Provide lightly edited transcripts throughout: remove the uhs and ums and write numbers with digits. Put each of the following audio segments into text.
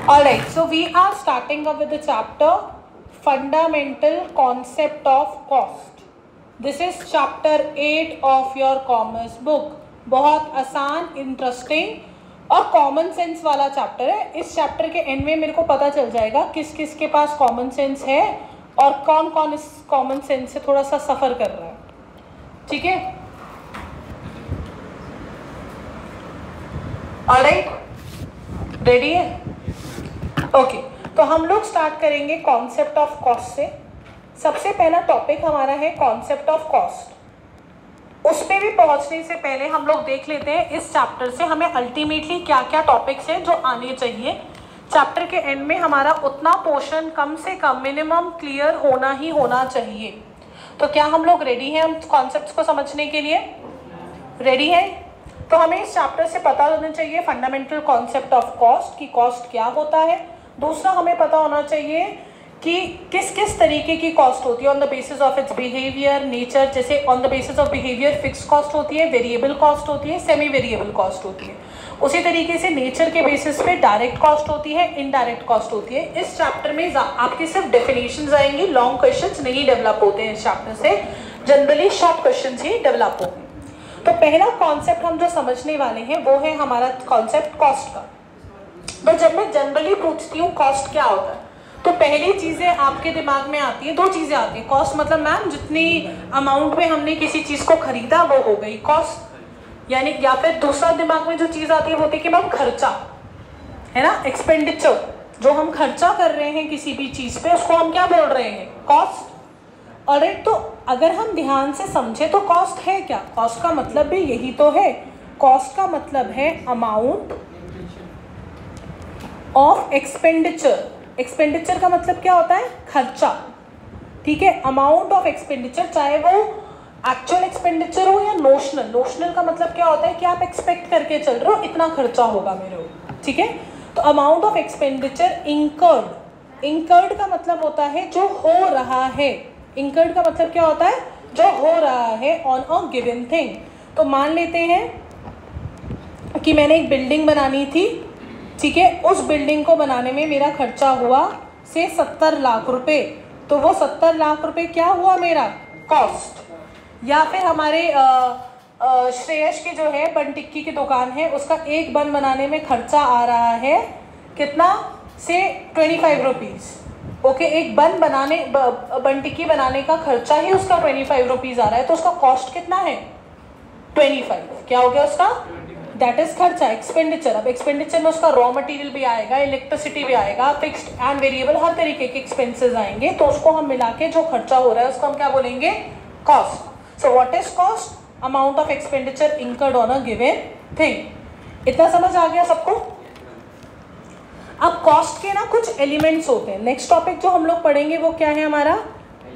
Alright, so we are starting up with the chapter Fundamental Concept of Cost. This is chapter 8 of your commerce book. बहुत आसान, interesting और common sense वाला chapter है. इस chapter के and में मेरे को पता चल जाएगा किस किस के पास कॉमन सेंस है और कौन कौन इस कॉमन सेंस से थोड़ा सा सफ़र कर रहा है. ठीक है? ऑलराइट, रेडी है? ओके, तो हम लोग स्टार्ट करेंगे कॉन्सेप्ट ऑफ कॉस्ट से. सबसे पहला टॉपिक हमारा है कॉन्सेप्ट ऑफ कॉस्ट. उस पर भी पहुंचने से पहले हम लोग देख लेते हैं इस चैप्टर से हमें अल्टीमेटली क्या क्या टॉपिक्स हैं जो आने चाहिए. चैप्टर के एंड में हमारा उतना पोर्शन कम से कम मिनिमम क्लियर होना ही होना चाहिए. तो क्या हम लोग रेडी हैं हम कॉन्सेप्ट्स को समझने के लिए? रेडी हैं? तो हमें इस चैप्टर से पता होना चाहिए फंडामेंटल कॉन्सेप्ट ऑफ कॉस्ट कि कॉस्ट क्या होता है. दूसरा, हमें पता होना चाहिए कि किस किस तरीके की कॉस्ट होती है on the basis of its behaviour, nature. जैसे on the basis of behaviour fixed cost होती है, वेरिएबल कॉस्ट होती है, सेमी वेरिएबल कॉस्ट होती है. उसी तरीके से नेचर के बेसिस पे डायरेक्ट कॉस्ट होती है, इनडायरेक्ट कॉस्ट होती है. इस चैप्टर में आपकी सिर्फ डेफिनेशंस आएंगी, लॉन्ग क्वेश्चंस नहीं डेवलप होते हैं इस चैप्टर से. जनरली शॉर्ट क्वेश्चंस ही डेवलप होंगे. तो पहला कॉन्सेप्ट हम जो समझने वाले हैं वो है हमारा कॉन्सेप्ट कॉस्ट का. तो जब मैं जनरली पूछती हूँ कॉस्ट क्या होता है, तो पहली चीज़ें आपके दिमाग में आती है, दो चीज़ें आती हैं. कॉस्ट मतलब मैम जितनी अमाउंट में हमने किसी चीज़ को खरीदा वो हो गई कॉस्ट. यानी या फिर दूसरा दिमाग में जो चीज़ आती है वो होती है कि मैम खर्चा है ना, एक्सपेंडिचर. जो हम खर्चा कर रहे हैं किसी भी चीज़ पे उसको हम क्या बोल रहे हैं? कॉस्ट. और तो अगर हम ध्यान से समझे तो कॉस्ट है क्या? कॉस्ट का मतलब भी यही तो है. कॉस्ट का मतलब है अमाउंट ऑफ एक्सपेंडिचर. एक्सपेंडिचर का मतलब क्या होता है? खर्चा. ठीक है, अमाउंट ऑफ एक्सपेंडिचर, चाहे वो एक्चुअल एक्सपेंडिचर हो या नोशनल. नोशनल का मतलब क्या होता है कि आप एक्सपेक्ट करके चल रहे हो इतना खर्चा होगा मेरे को. ठीक है, तो amount of expenditure incurred. Incurred का मतलब होता है जो हो रहा है. इंकर्ड का मतलब क्या होता है? जो हो रहा है ऑन अ गिवन थिंग. तो मान लेते हैं कि मैंने एक बिल्डिंग बनानी थी. ठीक है, उस बिल्डिंग को बनाने में मेरा खर्चा हुआ से 70 लाख रुपए. तो वो 70 लाख रुपए क्या हुआ मेरा? कॉस्ट. या फिर हमारे श्रेयस की जो है बन टिक्की की दुकान है, उसका एक बन बनाने में खर्चा आ रहा है कितना? से 25 रुपीज़. ओके, एक बन टिक्की बनाने का खर्चा ही उसका 25 रुपीज़ आ रहा है, तो उसका कॉस्ट कितना है? 25. क्या हो गया उसका? दैट इज खर्चा, एक्सपेंडिचर. अब एक्सपेंडिचर में उसका रॉ मटेरियल भी आएगा, इलेक्ट्रिसिटी भी आएगा, फिक्स्ड एंड वेरिएबल हर तरीके के एक्सपेंसेस आएंगे. तो उसको हम मिला के जो खर्चा हो रहा है उसको हम क्या बोलेंगे? Cost. So what is cost? Amount of expenditure incurred on a given thing. इतना समझ आ गया सबको? अब कॉस्ट के ना कुछ एलिमेंट्स होते हैं. नेक्स्ट टॉपिक जो हम लोग पढ़ेंगे वो क्या है हमारा?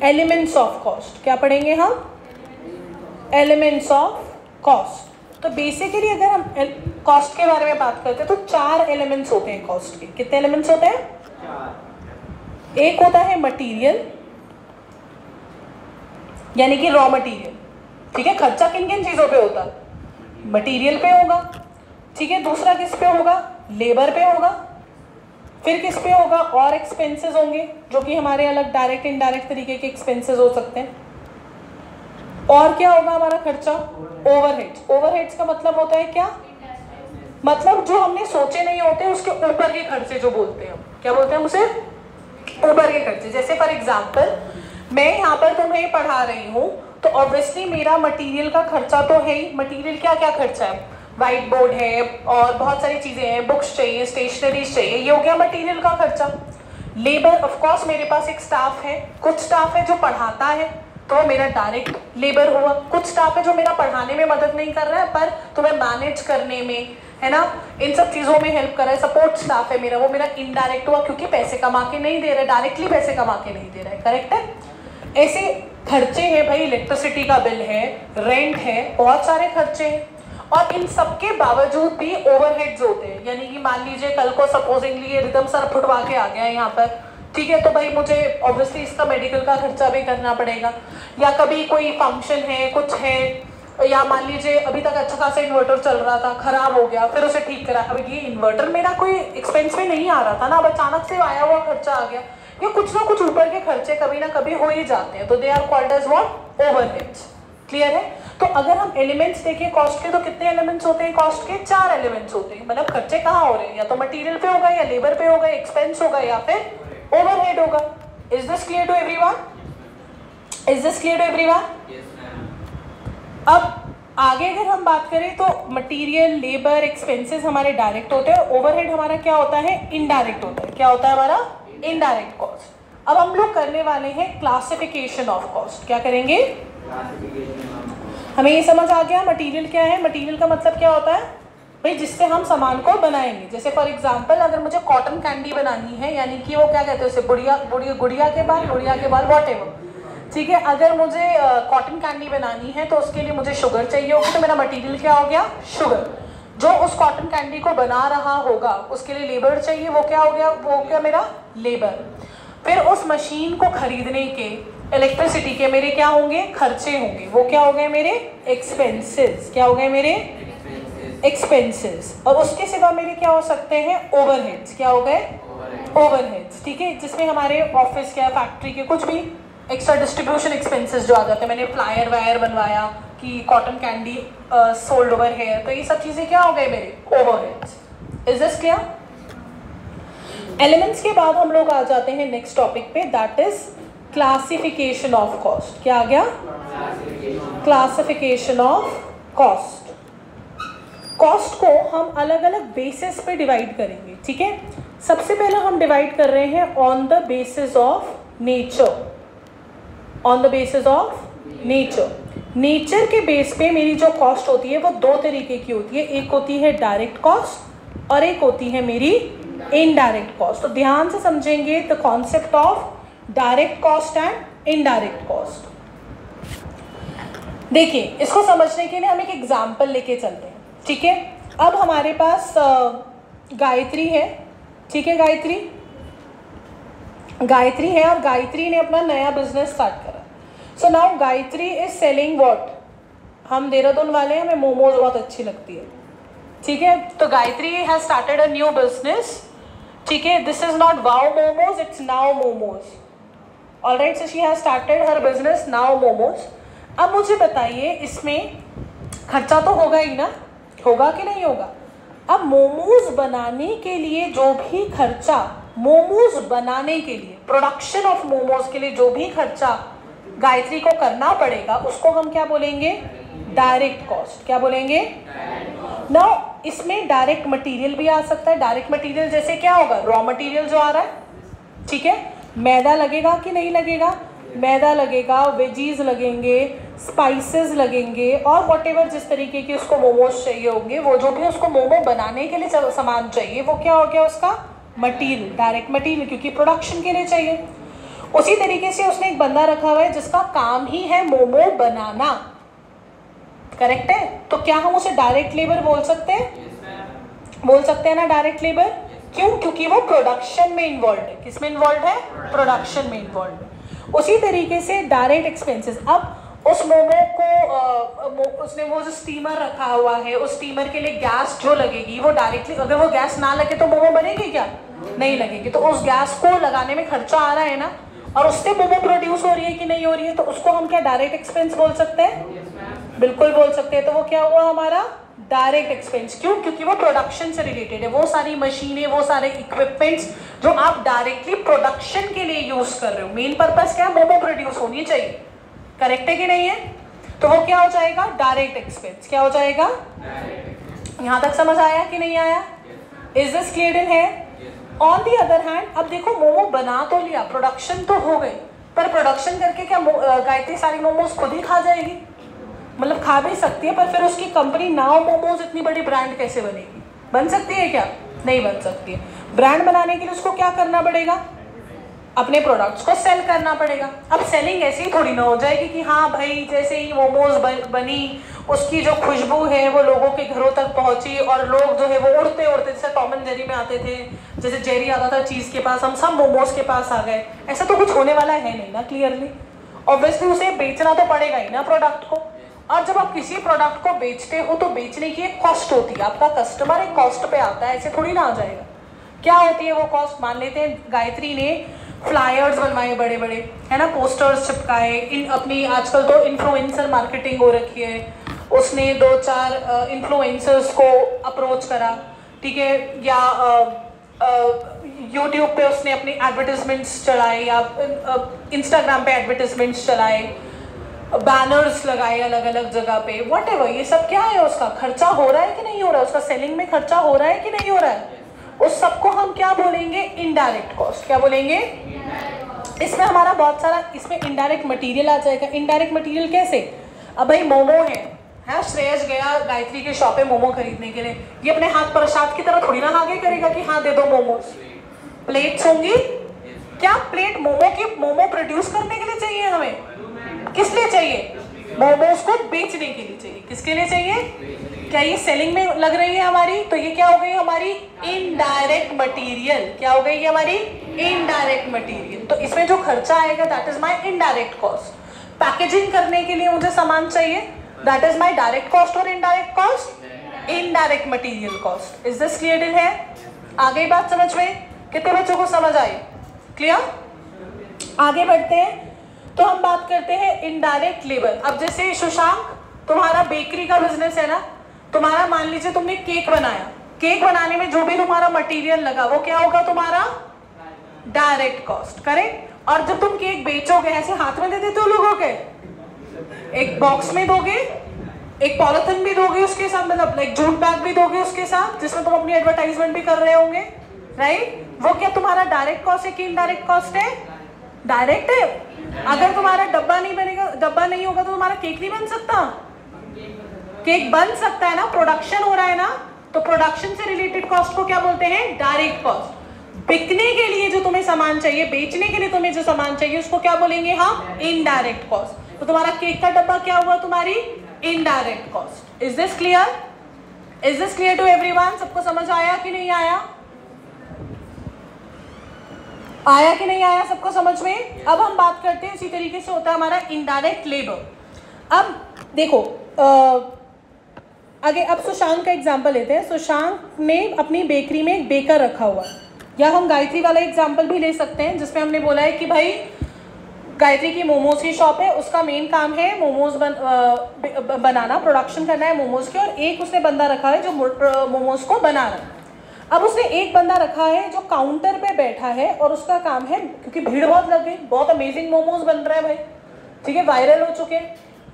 Elements of cost. क्या पढ़ेंगे हम? Elements of cost. तो बेसिकली अगर हम कॉस्ट के बारे में बात करते हैं तो 4 एलिमेंट्स होते हैं कॉस्ट के. कितने एलिमेंट्स होते हैं? 4. एक होता है मटेरियल, यानी कि रॉ मटेरियल. ठीक है, खर्चा किन किन चीज़ों पे होता है? मटेरियल पे होगा. ठीक है, दूसरा किस पे होगा? लेबर पे होगा. फिर किस पे होगा? और एक्सपेंसेस होंगे जो कि हमारे अलग डायरेक्ट इनडायरेक्ट तरीके के एक्सपेंसेस हो सकते हैं. और क्या होगा हमारा खर्चा? ओवरहेड्स. ओवरहेड्स का मतलब होता है क्या? मतलब जो हमने सोचे नहीं होते उसके ऊपर के खर्चे जो बोलते हैं हम. क्या बोलते हैं उसे? ऊपर के खर्चे. जैसे फॉर एग्जांपल मैं यहाँ पर तुम्हें पढ़ा रही हूँ तो ऑब्वियसली मेरा मटेरियल का खर्चा तो है ही. मटेरियल क्या क्या खर्चा है? वाइट बोर्ड है और बहुत सारी चीज़ें हैं, बुक्स चाहिए, स्टेशनरीज चाहिए, ये हो गया मटेरियल का खर्चा. लेबर, ऑफकोर्स मेरे पास एक स्टाफ है, कुछ स्टाफ है जो पढ़ाता है तो मेरा डायरेक्ट लेबर हुआ. कुछ स्टाफ है जो मेरा पढ़ाने में मदद नहीं कर रहा है पर तुम्हें मैनेज करने में, है ना, इन सब चीज़ों में हेल्प कर रहा है. सपोर्ट स्टाफ है मेरा, वो मेरा इनडायरेक्ट हुआ क्योंकि पैसे कमा के नहीं दे रहा है, डायरेक्टली पैसे कमा के नहीं दे रहा है. करेक्ट है? ऐसे खर्चे हैं भाई. इलेक्ट्रिसिटी का बिल है, रेंट है, बहुत सारे खर्चे हैं. और इन सब के बावजूद भी ओवरहेड्स होते हैं. यानी कि मान लीजिए कल को सपोजिंगली ये रिदम सर फुटवा के आ गया है यहाँ पर. ठीक है, तो भाई मुझे ऑब्वियसली इसका मेडिकल का खर्चा भी करना पड़ेगा. या कभी कोई फंक्शन है, कुछ है, या मान लीजिए अभी तक अच्छा खासा इन्वर्टर चल रहा था, खराब हो गया, फिर उसे ठीक करा। अब ये इन्वर्टर मेरा कोई एक्सपेंस में नहीं आ रहा था ना, अब अचानक से आया हुआ खर्चा आ गया। ये कुछ ना कुछ ऊपर के खर्चे कभी ना कभी हो ही जाते हैं, तो they are called as what, overheads. Clear है? तो अगर हम एलिमेंट्स देखें कॉस्ट के, तो कितने एलिमेंट्स होते हैं कॉस्ट के? 4 एलिमेंट्स होते हैं। मतलब खर्चे कहाँ हो रहे हैं? या तो मटेरियल पे होगा, या लेबर पे होगा, एक्सपेंस होगा, या फिर ओवरहेड होगा। Is this clear to everyone? Is this clear to everyone? अब आगे अगर हम बात करें तो मटेरियल, लेबर, एक्सपेंसेस हमारे डायरेक्ट होते हैं, ओवरहेड हमारा क्या होता है? इनडायरेक्ट होता है। क्या होता है हमारा? Indirect cost. अब हम लोग करने वाले हैं क्लासिफिकेशन ऑफ कॉस्ट। क्या करेंगे? हमें ये समझ आ गया मटेरियल क्या है? मटेरियल का मतलब क्या होता है भाई? जिससे हम सामान को बनाएंगे। जैसे फॉर एग्जांपल अगर मुझे कॉटन कैंडी बनानी है, यानी कि वो क्या कहते हैं उसे, गुड़िया के बाल वॉटेवर, ठीक है। अगर मुझे कॉटन कैंडी बनानी है तो उसके लिए मुझे शुगर चाहिए होगी, तो मेरा मटेरियल क्या हो गया? शुगर। जो उस कॉटन कैंडी को बना रहा होगा उसके लिए लेबर चाहिए, वो क्या हो गया? वो क्या मेरा? लेबर। फिर उस मशीन को खरीदने के, इलेक्ट्रिसिटी के मेरे क्या होंगे? खर्चे होंगे। वो क्या हो गए? मेरे एक्सपेंसेस। क्या हो गए? मेरे एक्सपेंसेस। और उसके सिवा मेरे क्या हो सकते हैं? ओवरहेड्स। क्या हो गए? ओवरहेड्स। ठीक है, जिसमें हमारे ऑफिस या फैक्ट्री के कुछ भी एक्स्ट्रा डिस्ट्रीब्यूशन एक्सपेंसेस जो आ जाते हैं। मैंने फ्लायर वायर बनवाया कि कॉटन कैंडी सोल्ड ओवर है, तो ये सब चीज़ें क्या हो गए? मेरे overheads. Is this clear? Elements के बाद हम लोग आ जाते हैं नेक्स्ट टॉपिक पे, that is classification of cost. क्या आ गया? Classification of cost. कॉस्ट को हम अलग अलग बेसिस पे डिवाइड करेंगे। ठीक है, सबसे पहले हम डिवाइड कर रहे हैं on the basis of nature. On the basis of nature. Nature के बेस पे मेरी जो कॉस्ट होती है वो 2 तरीके की होती है। एक होती है डायरेक्ट कॉस्ट और एक होती है मेरी इनडायरेक्ट कॉस्ट। तो ध्यान से समझेंगे the concept of direct cost and indirect cost. देखिए, इसको समझने के लिए हम एक एग्जाम्पल लेके चलते हैं। ठीक है, अब हमारे पास गायत्री है। ठीक है, गायत्री है और गायत्री ने अपना नया बिजनेस स्टार्ट करा। So now Gayatri is selling what? हम देहरादून वाले हैं, हमें मोमोज बहुत अच्छी लगती है। ठीक है, तो Gayatri has started a new business. ठीक है, this is not wow momos, it's now momos. Alright, so she has started her business now momos. अब मुझे बताइए, इसमें खर्चा तो होगा ही ना? होगा कि नहीं होगा? अब मोमोज बनाने के लिए जो भी खर्चा, मोमोज बनाने के लिए, प्रोडक्शन ऑफ मोमोज के लिए जो भी खर्चा गायत्री को करना पड़ेगा, उसको हम क्या बोलेंगे? Direct cost. क्या बोलेंगे? नाउ इसमें डायरेक्ट मटेरियल भी आ सकता है। डायरेक्ट मटेरियल जैसे क्या होगा? रॉ मटेरियल जो आ रहा है। ठीक है, मैदा लगेगा कि नहीं लगेगा? मैदा लगेगा, वेजीज लगेंगे, स्पाइसेस लगेंगे, और व्हाटएवर जिस तरीके की उसको मोमोज चाहिए होंगे, वो जो भी उसको मोमो बनाने के लिए सामान चाहिए, वो क्या हो गया? उसका मटेरियल, डायरेक्ट मटेरियल, क्योंकि प्रोडक्शन के लिए चाहिए। उसी तरीके से उसने एक बंदा रखा हुआ है जिसका काम ही है मोमो बनाना। करेक्ट है? तो क्या हम उसे डायरेक्ट लेबर बोल सकते हैं? बोल सकते हैं ना डायरेक्ट लेबर। क्यों? क्योंकि वो प्रोडक्शन में इन्वॉल्व है। किस में इन्वॉल्व है? प्रोडक्शन में इन्वॉल्व है। उसी तरीके से डायरेक्ट एक्सपेंसेस। अब उस मोमो को उसने वो जो स्टीमर रखा हुआ है, उस स्टीमर के लिए गैस जो लगेगी वो डायरेक्टली, अगर वो गैस ना लगे तो मोमो बनेगी क्या? नहीं लगेगी। तो उस गैस को लगाने में खर्चा आ रहा है ना, और उससे मोमो प्रोड्यूस हो रही है कि नहीं हो रही है, तो उसको हम क्या डायरेक्ट एक्सपेंस बोल सकते हैं? बिल्कुल बोल सकते हैं। तो वो क्या हुआ हमारा? Direct expense. क्यों? क्योंकि वो प्रोडक्शन से रिलेटेड है। वो सारी मशीनें, वो सारे इक्विपमेंट्स जो आप डायरेक्टली प्रोडक्शन के लिए यूज कर रहे हो, मेन पर्पस क्या है? मोमो प्रोड्यूस होनी चाहिए। करेक्ट है कि नहीं है? तो वो क्या हो जाएगा? Direct expense. क्या हो जाएगा? यहां तक समझ आया कि नहीं आया? इज दिस क्लियर इन है? ऑन दी अदर हैंड, अब देखो मोमो बना तो लिया, प्रोडक्शन तो हो गई, पर प्रोडक्शन करके क्या गायत्री सारी मोमोज खुद ही खा जाएगी? मतलब खा भी सकती है, पर फिर उसकी कंपनी नाउ मोमोज इतनी बड़ी ब्रांड कैसे बनेगी? बन सकती है क्या? नहीं बन सकती है। ब्रांड बनाने के लिए उसको क्या करना पड़ेगा? अपने प्रोडक्ट्स को सेल करना पड़ेगा। अब सेलिंग ऐसे ही थोड़ी ना हो जाएगी कि हाँ भाई जैसे ही मोमोज बनी, उसकी जो खुशबू है वो लोगों के घरों तक पहुंची, और लोग जो है वो उड़ते उड़ते, जैसे टॉम एंड जेरी में आते थे, जैसे जेरी आता था चीज़ के पास, हम सब मोमोज के पास आ गए। ऐसा तो कुछ होने वाला है नहीं ना, क्लियरली। ऑब्वियसली उसे बेचना तो पड़ेगा ही ना प्रोडक्ट को, और जब आप किसी प्रोडक्ट को बेचते हो तो बेचने की एक कॉस्ट होती है, आपका कस्टमर एक कॉस्ट पे आता है, ऐसे थोड़ी ना आ जाएगा। क्या होती है वो कॉस्ट? मान लेते हैं गायत्री ने फ्लायर्स बनवाए बड़े बड़े, है ना, पोस्टर्स चिपकाए, इन अपनी आजकल तो इन्फ्लुएंसर मार्केटिंग हो रखी है, उसने 2-4 इन्फ्लुएंसर्स को अप्रोच करा, ठीक है, या यूट्यूब पे उसने अपनी एडवर्टिजमेंट्स चलाए या इंस्टाग्राम पे एडवर्टिजमेंट्स चलाए, बैनर्स लगाए अलग अलग जगह पे, व्हाटएवर, ये सब क्या है? उसका खर्चा हो रहा है कि नहीं हो रहा है? उसका सेलिंग में खर्चा हो रहा है कि नहीं हो रहा है? उस सबको हम क्या बोलेंगे? Indirect cost. क्या बोलेंगे? इसमें हमारा बहुत सारा, इसमें इनडायरेक्ट मटेरियल आ जाएगा। इनडायरेक्ट मटेरियल कैसे? अब भाई मोमो है, श्रेयस गया गायत्री के शॉप पे मोमो खरीदने के लिए, ये अपने हाथ प्रसाद की तरह थोड़ी ना आगे करेगा कि हाँ दे दो मोमोज। प्लेट्स होंगी, क्या प्लेट मोमो प्रोड्यूस करने के लिए चाहिए हमें? किस लिए चाहिए? मोमोज को बेचने के लिए चाहिए। किसके लिए चाहिए? क्या ये सेलिंग में लग रही है हमारी? तो ये क्या हो गई हमारी? Indirect material. क्या हो गई ये हमारी? Indirect material. तो इसमें जो खर्चा आएगा that is my indirect cost. Packaging करने के लिए मुझे सामान चाहिए, that is my direct cost और indirect cost? Indirect material cost. Is this clear इन है? आ गई बात समझ में? कितने बच्चों को समझ आई? क्लियर? आगे बढ़ते हैं तो हम बात करते हैं इनडायरेक्ट लेबर। अब जैसे सुशांक, तुम्हारा बेकरी का बिजनेस है ना, तुम्हारा मान लीजिए तुमने केक बनाया, केक बनाने में जो भी तुम्हारा मटेरियल लगा वो क्या होगा? तुम्हारा डायरेक्ट कॉस्ट। करेक्ट? और जब तुम केक बेचोगे, ऐसे हाथ में दे देते हो लोगों के, एक बॉक्स में दोगे, एक पॉलिथीन भी दोगे उसके साथ, मतलब एक जूट बैग भी दोगे उसके साथ, जिसमें तुम अपनी एडवर्टाइजमेंट भी कर रहे होंगे, राइट? वो क्या तुम्हारा डायरेक्ट कॉस्ट है कि इनडायरेक्ट कॉस्ट है? डायरेक्ट है। अगर तुम्हारा डब्बा नहीं बनेगा, डब्बा नहीं होगा तो तुम्हारा केक नहीं बन सकता। केक बन सकता है ना, प्रोडक्शन हो रहा है ना, तो प्रोडक्शन से रिलेटेड कॉस्ट को क्या बोलते हैं? Direct cost. बिकने के लिए जो तुम्हें सामान चाहिए, बेचने के लिए तुम्हें जो सामान चाहिए, उसको क्या बोलेंगे हम? Indirect cost. तो तुम्हारा केक का डब्बा क्या हुआ? तुम्हारी indirect cost. Is this clear? Is this clear to everyone? सबको समझ आया कि नहीं आया? आया कि नहीं आया सबको समझ में? अब हम बात करते हैं, इसी तरीके से होता है हमारा इनडायरेक्ट लेबर। अब देखो आगे, अब सुशांक का एग्जांपल लेते हैं। सुशांक ने अपनी बेकरी में एक बेकर रखा हुआ है, या हम गायत्री वाला एग्जांपल भी ले सकते हैं, जिसमें हमने बोला है कि भाई गायत्री की मोमोज की शॉप है, उसका मेन काम है मोमोज बनाना, प्रोडक्शन करना है मोमोज के, और एक उसने बंदा रखा है जो मोमोज को बना रहा है। अब उसने एक बंदा रखा है जो काउंटर पे बैठा है और उसका काम है, क्योंकि भीड़ बहुत लग गई, बहुत अमेजिंग मोमोज बन रहा है भाई, ठीक है, वायरल हो चुके,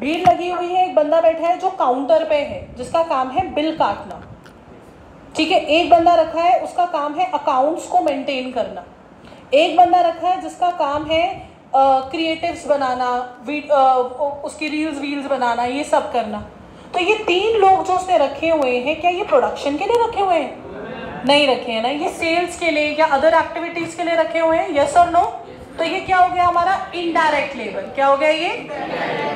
भीड़ लगी हुई है, एक बंदा बैठा है जो काउंटर पे है, जिसका काम है बिल काटना, ठीक है। एक बंदा रखा है उसका काम है अकाउंट्स को मेंटेन करना, एक बंदा रखा है जिसका काम है क्रिएटिव्स बनाना, उसकी रील्स बनाना, ये सब करना। तो ये 3 लोग जो उसने रखे हुए हैं, क्या ये प्रोडक्शन के लिए रखे हुए हैं? नहीं रखे हैं ना, ये सेल्स के लिए या अदर एक्टिविटीज के लिए रखे हुए हैं। यस और नो? तो ये क्या हो गया हमारा? Indirect labour. क्या हो गया ये?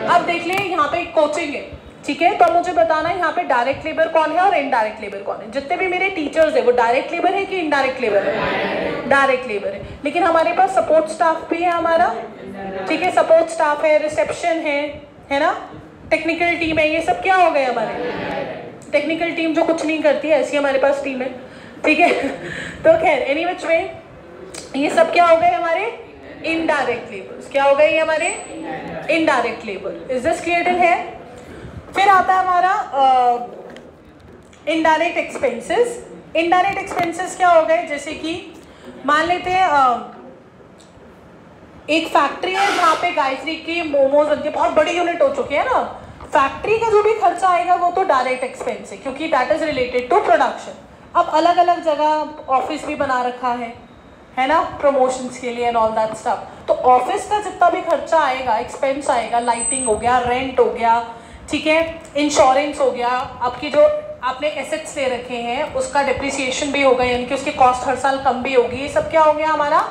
अब देख लिए यहाँ पे कोचिंग है, ठीक है, तो अब मुझे बताना यहाँ पे डायरेक्ट लेबर कौन है और इनडायरेक्ट लेबर कौन है। जितने भी मेरे टीचर्स है वो डायरेक्ट लेबर है कि इनडायरेक्ट लेबर है? डायरेक्ट लेबर है। लेकिन हमारे पास सपोर्ट स्टाफ भी है हमारा, ठीक है, सपोर्ट स्टाफ है, रिसेप्शन है ना, टेक्निकल टीम है, ये सब क्या हो गए हमारे? टेक्निकल टीम जो कुछ नहीं करती है, ऐसी हमारे पास टीम है, ठीक है। तो खैर एनी विच वे, ये सब क्या हो गए हमारे? Indirect labours. क्या हो गए ये हमारे? Indirect labour. Is this clear है? फिर आता है हमारा इनडायरेक्ट एक्सपेंसेस। इनडायरेक्ट एक्सपेंसेस क्या हो गए? जैसे कि मान लेते हैं एक फैक्ट्री है जहाँ पे गायत्री की मोमोज बनती है, बहुत बड़ी यूनिट हो चुकी है ना, फैक्ट्री का जो भी खर्चा आएगा वो तो डायरेक्ट एक्सपेंस है, क्योंकि that is related to production. अब अलग अलग जगह ऑफिस भी बना रखा है ना, प्रमोशंस के लिए एंड ऑल दैट स्टफ। तो ऑफिस का जितना भी खर्चा आएगा, एक्सपेंस आएगा, लाइटिंग हो गया, रेंट हो गया, ठीक है, इंश्योरेंस हो गया, आपकी जो आपने एसेट्स ले रखे हैं उसका डिप्रिसिएशन भी होगा, यानी कि उसकी कॉस्ट हर साल कम भी होगी, ये सब क्या हो गया हमारा?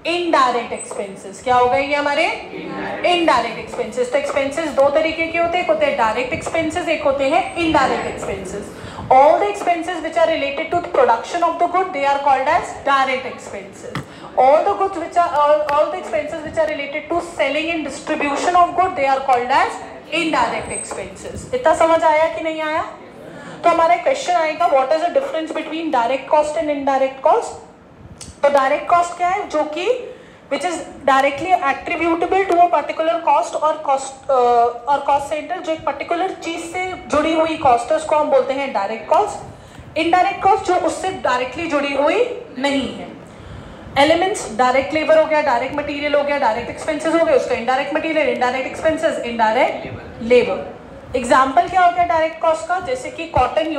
Indirect expenses. क्या हो गए ये हमारे? Indirect expenses. तो एक्सपेंसेस 2 तरीके के होते हैं, एक होते हैं डायरेक्ट एक्सपेंसेस, एक होते हैं indirect expenses. All the expenses which are related to the production of the good, they are called as direct expenses. All the expenses which are related to selling and distribution of good, they are called as indirect expenses. इतना समझ आया कि नहीं आया? तो हमारा question आएगा what is the difference between direct cost and indirect cost. तो डायरेक्ट कॉस्ट क्या है? जो कि which is directly attributable to a particular cost और कॉस्ट सेंटर, जो एक पर्टिकुलर चीज से जुड़ी हुई कॉस्ट है उसको हम बोलते हैं डायरेक्ट कॉस्ट। इनडायरेक्ट कॉस्ट जो उससे डायरेक्टली जुड़ी हुई नहीं है। एलिमेंट्स डायरेक्ट लेबर हो गया, डायरेक्ट मटेरियल हो गया, डायरेक्ट एक्सपेंसेस हो गए, उसका indirect material, indirect expenses, indirect labour. Example क्या हो गया डायरेक्ट कॉस्ट का? जैसे कि कॉटन,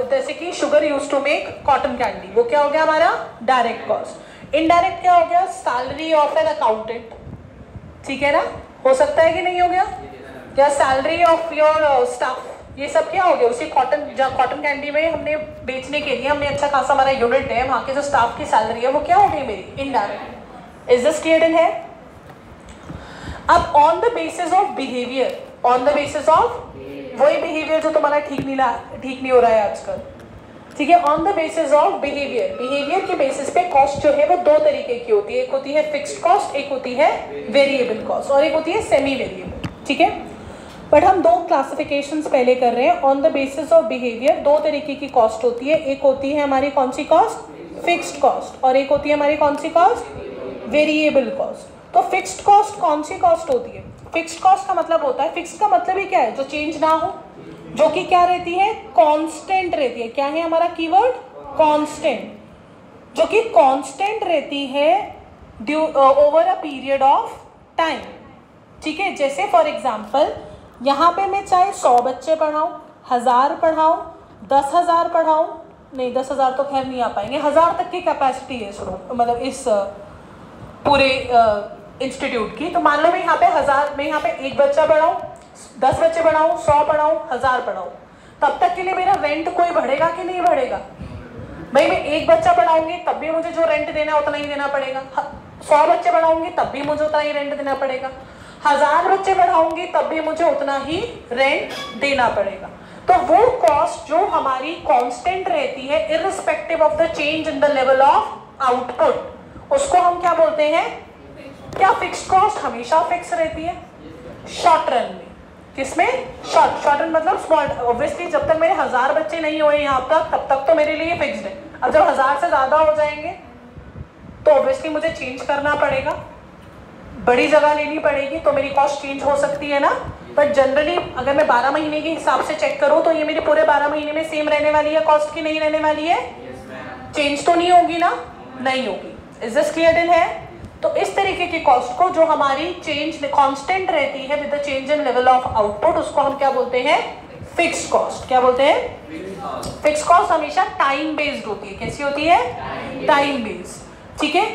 जैसे कि sugar use to make cotton candy, वो क्या हो गया हमारा डायरेक्ट कॉस्ट। इनडायरेक्ट क्या हो गया? सैलरी ऑफ एन अकाउंटेंट, ठीक है ना, हो सकता है कि नहीं हो गया? या सैलरी ऑफ योर स्टाफ, ये सब क्या हो गया? उसी कॉटन कैंडी में हमने बेचने के लिए हमने अच्छा खासा हमारा यूनिट है, वहाँ के जो स्टाफ की सैलरी है वो क्या हो गई मेरी? इनडायरेक्ट। इज दिस क्लियर इन है? अब on the basis of behaviour, on the basis of वही बिहेवियर जो तुम्हारा ठीक नहीं हो रहा है आजकल, ठीक है, on the basis of behaviour, behaviour के बेसिस पे कॉस्ट जो है वो दो तरीके की होती है। एक होती है फिक्स्ड कॉस्ट, एक होती है वेरिएबल कॉस्ट, और एक होती है सेमी वेरिएबल, ठीक है। बट हम दो क्लासिफिकेशंस पहले कर रहे हैं। On the basis of behaviour दो तरीके की कॉस्ट होती है, एक होती है हमारी कौन सी कॉस्ट? फिक्स्ड कॉस्ट, और एक होती है हमारी कौन सी कॉस्ट? Variable cost. तो फिक्स्ड कॉस्ट कौन सी कॉस्ट होती है? फिक्स्ड कॉस्ट का मतलब होता है, फिक्स्ड का मतलब ही क्या है? जो चेंज ना हो, जो कि क्या रहती है? कांस्टेंट रहती है। क्या है हमारा कीवर्ड? कांस्टेंट, जो कि कांस्टेंट रहती है over a period of time, ठीक है। जैसे फॉर एग्जांपल यहाँ पे मैं चाहे 100 बच्चे पढ़ाऊँ, 1000 पढ़ाऊँ, 10,000 पढ़ाऊँ, नहीं 10,000 तो खैर नहीं आ पाएंगे, 1000 तक की कैपेसिटी है मतलब इस पूरे इंस्टीट्यूट की। तो मान लो मैं यहाँ पे 1000, मैं यहाँ पे एक बच्चा पढ़ाऊँ, 10 बच्चे पढ़ाऊँ, 100 पढ़ाऊँ, 1000 पढ़ाऊँ, तब तक के लिए मेरा रेंट कोई बढ़ेगा कि नहीं बढ़ेगा? भाई मैं एक बच्चा पढ़ाऊंगी तब भी मुझे जो रेंट देना है उतना ही देना पड़ेगा, 100 बच्चे पढ़ाऊंगी तब भी मुझे उतना ही रेंट देना पड़ेगा, 1000 बच्चे पढ़ाऊंगी तब भी मुझे उतना ही रेंट देना पड़ेगा। तो वो कॉस्ट जो हमारी कांस्टेंट रहती है irrespective of the change in the level of output, उसको हम क्या बोलते हैं? क्या फिक्स्ड कॉस्ट हमेशा फिक्स रहती है? शॉर्ट रन में। किसमें? शॉर्ट रन मतलब स्मॉल। ऑब्वियसली जब तक मेरे 1000 बच्चे नहीं हुए यहाँ तक, तब तक तो मेरे लिए फिक्स्ड है। अब जब 1000 से ज्यादा हो जाएंगे तो ऑब्वियसली मुझे चेंज करना पड़ेगा, बड़ी जगह लेनी पड़ेगी, तो मेरी कॉस्ट चेंज हो सकती है ना। बट जनरली अगर मैं 12 महीने के हिसाब से चेक करूँ तो ये मेरी पूरे 12 महीने में सेम रहने वाली है कॉस्ट की नहीं रहने वाली है? चेंज तो नहीं होगी ना? नहीं होगी। इज दिस क्लियर इन है? तो इस तरीके की कॉस्ट को जो हमारी चेंज कांस्टेंट रहती है with the change in level of output, उसको हम क्या बोलते हैं? Fixed cost. क्या बोलते हैं? फिक्स्ड कॉस्ट हमेशा टाइम बेस्ड होती है। कैसी होती है? टाइम बेस्ड, ठीक है।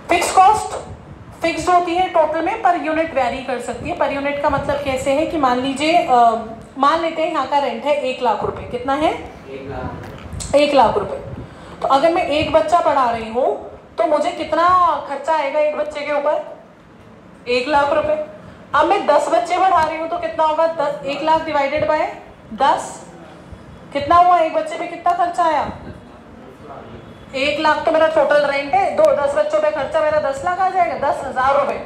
फिक्स्ड कॉस्ट फिक्स्ड होती है टोटल में, पर यूनिट वेरी कर सकती है। पर यूनिट का मतलब कैसे है कि मान लीजिए मान लेते हैं यहाँ का रेंट है 1 लाख रुपए। कितना है? 1 लाख रुपए। तो अगर मैं एक बच्चा पढ़ा रही हूँ तो मुझे कितना खर्चा आएगा एक बच्चे के ऊपर? 1 लाख रुपए। अब मैं 10 बच्चे पढ़ा रही हूँ तो कितना होगा? 1 लाख डिवाइडेड बाय 10 कितना हुआ? एक बच्चे पे कितना खर्चा आया? 1 लाख तो मेरा टोटल रेंट है, 10 बच्चों पे खर्चा मेरा 10 लाख आ जाएगा, 10,000 रुपए।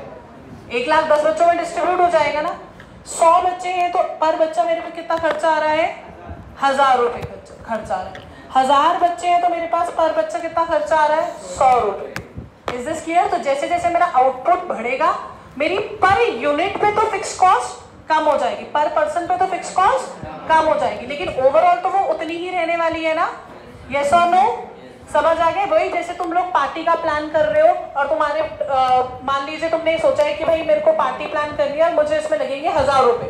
1 लाख 10 बच्चों में डिस्ट्रीब्यूट हो जाएगा ना। 100 बच्चे हैं तो पर बच्चा मेरे पे कितना खर्चा आ रहा है? 1000 रुपए खर्चा आ रहा है। 1000 बच्चे हैं तो मेरे पास पर बच्चा कितना खर्चा आ रहा है? 100 रुपए। Is this clear? तो जैसे जैसे मेरा आउटपुट बढ़ेगा मेरी पर यूनिट पे तो फिक्स कॉस्ट कम हो जाएगी, पर पर्सन पे तो फिक्स कॉस्ट कम हो जाएगी, लेकिन ओवरऑल तो वो उतनी ही रहने वाली है ना। यस और नो? समझ आ गए? वही जैसे तुम लोग पार्टी का प्लान कर रहे हो और तुम्हारे मान लीजिए तुमने सोचा है कि भाई मेरे को पार्टी प्लान करनी है और मुझे इसमें लगेंगे 1000 रुपए,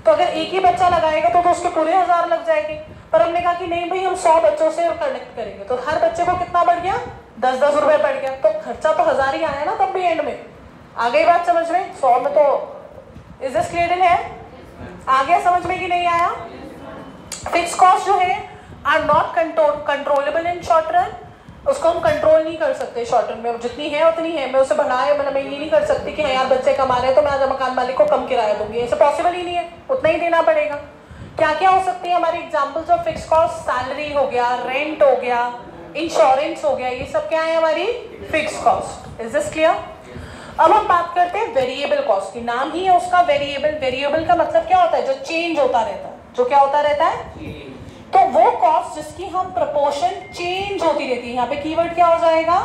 तो अगर एक ही बच्चा लगाएगा तो उसके पूरे 1000 लग जाएंगे। पर हमने कहा कि नहीं भाई हम 100 बच्चों से कनेक्ट करेंगे, तो हर बच्चे को कितना बढ़ गया? 10-10 रुपए बढ़ गया, तो खर्चा तो 1000 ही आया ना तब भी एंड में। आ गई बात समझ में? 100 में तो इज दिस क्लियर है? आ गया समझ में कि नहीं आया? फिक्स कॉस्ट जो है are not controllable in short run, उसको हम कंट्रोल नहीं कर सकते शॉर्ट रन में, जितनी है उतनी है। मैं उसे बढ़ाए मतलब मैं ये नहीं कर सकती कि यार बच्चे कमा रहे हैं तो मैं आज मकान मालिक को कम किराया दूंगी, ऐसे पॉसिबल ही नहीं है, उतना ही देना पड़ेगा। क्या क्या हो सकती है हमारी examples of fix cost? Salary हो गया, रेंट हो गया, इंश्योरेंस हो गया, ये सब क्या है हमारी fix cost. Is this clear? अब हम बात करते हैं वेरिएबल कॉस्ट की। नाम ही है उसका वेरिएबल। वेरिएबल का मतलब क्या होता है? जो चेंज होता रहता है। जो क्या होता रहता है? तो वो कॉस्ट जिसकी हम प्रपोर्शन चेंज होती रहती है। यहाँ पे कीवर्ड क्या हो जाएगा?